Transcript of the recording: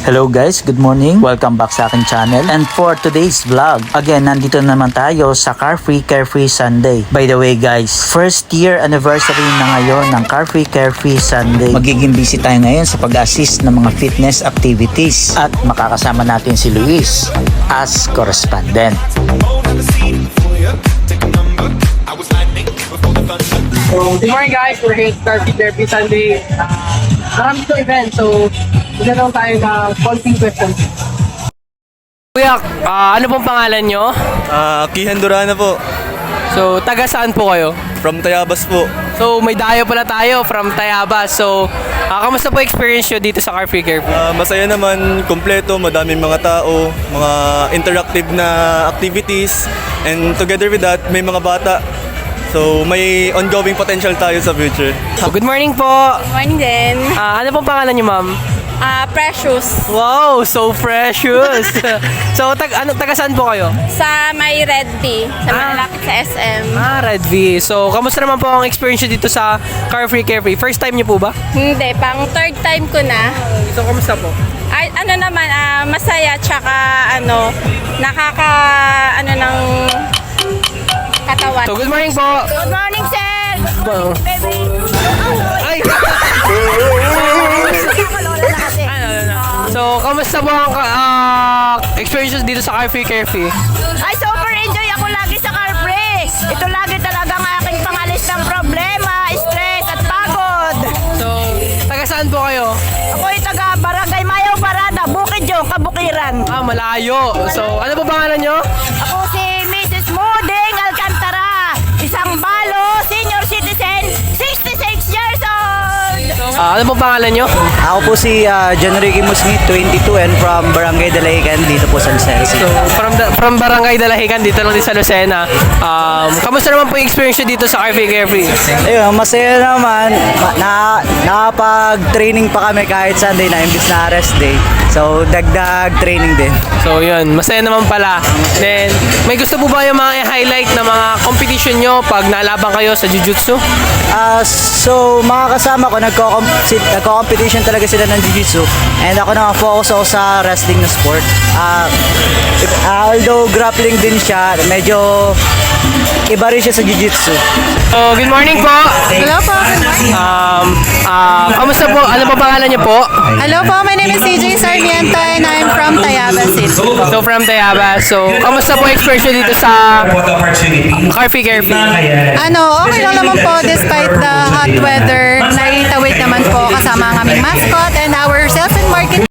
Hello guys, good morning. Welcome back sa aking channel. And for today's vlog, again, nandito naman tayo sa Carefree Carefree Sunday. By the way guys, first year anniversary na ngayon ng Carefree Carefree Sunday. Magiging busy tayo ngayon sa pag-assist ng mga fitness activities. At makakasama natin si Luis as correspondent. Good morning guys, we're here at Carefree Carefree Sunday. Marami itong event, so magandang tayo na konting questions. Kuya, ano pong pangalan nyo? Kihan Durana po. So, taga saan po kayo? From Tayabas po. So, may dayo pala tayo from Tayabas. So, kamusta po experience nyo dito sa Carefree Carefree? Masaya naman, kompleto, madaming mga tao, mga interactive na activities, and together with that, may mga bata. So, may ongoing potential tayo sa future. So, good morning po. Morning din. Ano pong pangalan nyo, ma'am? Precious. Wow, so precious. So, taga saan po kayo? Sa may Red B. Sa malapit sa SM. Red V. So, kamusta naman po ang experience nyo dito sa Carefree Carefree? First time nyo po ba? Hindi, pang third time ko na. So, kamusta po? Ay, masaya, tsaka ng katawan. So, good morning po. Good morning, sir! Wow. Baby! Ay! So, kamusta po ang experiences dito sa Carefree Carefree? Ay, super enjoy ako lagi sa Carefree. Ito lagi talagang aking pangalis ng problema, stress at pagod. So, taga saan po kayo? Ako ay taga Barangay Mayaw Parada, Bukidjong, Kabukiran. Malayo. So, ano po pangalan nyo? Ako si Mrs. Muding Alcantara, isang balo, senior citizen, 66 years old. Ano po pangalan nyo? Ako po si John Ricky Musngit, 22 and from Barangay Dalahican dito po sa Lucena. So, from Barangay Dalahican, dito lang din sa Lucena. Kamusta naman po yung experience nyo dito sa Carefree Carefree? Ayun, masaya naman. Nakapag-training pa kami kahit Sunday na imbis na rest day. So, dagdag training din. So, yun. Masaya naman pala. Then, may gusto po ba yung mga i-highlight na mga competition nyo pag nalaban kayo sa Jiu-Jitsu? So, mga kasama ko, nagko-competition talaga sila ng Jiu-Jitsu. And ako naman, focus ako sa wrestling na sport. Although grappling din siya, medyo iba rin siya sa Jiu-Jitsu. So, good morning po. Hello po, good morning. Kamusta po? Ano po pangalan niyo po? Hello po, my name is CJ Sarmiento and I'm from Tayabas City. So, from Tayabas. So, kamusta po experience nyo dito sa Carefree Carefree? Okay lang naman po despite the hot weather. Nagtawid naman po kasama ang aming mascot and our sales and marketing